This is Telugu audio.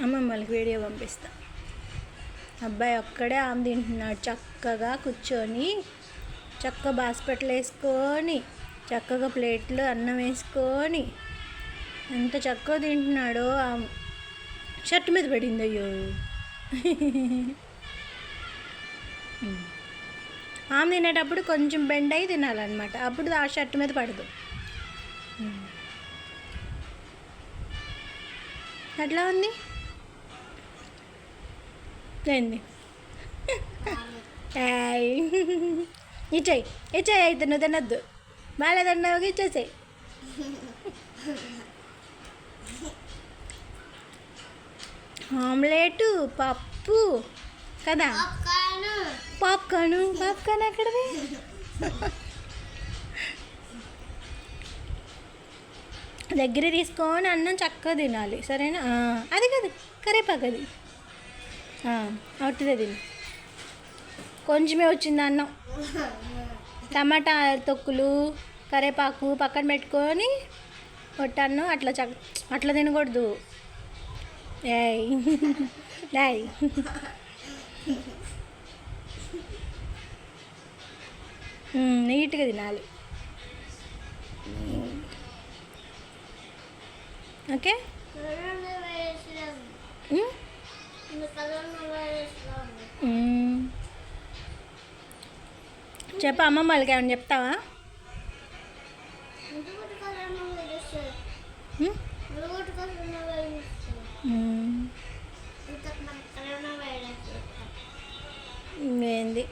అమ్మమ్మ వాళ్ళకి వీడియో పంపిస్తా. అబ్బాయి ఒక్కడే ఆమె తింటున్నాడు చక్కగా కూర్చొని, చక్కగా బాస్పెట్లు వేసుకొని, చక్కగా ప్లేట్లో అన్నం వేసుకొని ఎంత చక్కగా తింటున్నాడో. షర్ట్ మీద పడింది, అయ్యో. ఆమె తినేటప్పుడు కొంచెం బెండ్ అయి తినాలన్నమాట, అప్పుడు ఆ షర్ట్ మీద పడదు. అట్లా ఉంది ఏంది. ఇచ్చేయి ఇచ్చేయి, అయితే నువ్వు తినద్దు, బాగాలేదన్నావు, ఇచ్చేసేయి. ఆమ్లెట్, పప్పు కదా, పాప్కార్న్ ఎక్కడది. దగ్గర తీసుకొని అన్నం చక్కగా తినాలి, సరేనా? అది కాదు, కరేపాకు అది అవుతుంది తిని. కొంచెమే వచ్చింది అన్నం. టమాటా తొక్కులు, కరేపాకు పక్కన పెట్టుకొని కొట్టాను. అట్లా తినకూడదు. ఏయ్ ఏయ్, నీట్గా తినాలి, ఓకే. చెప్ప అమ్మమ్మ వాళ్ళకి ఏమైనా చెప్తావా? ఏంది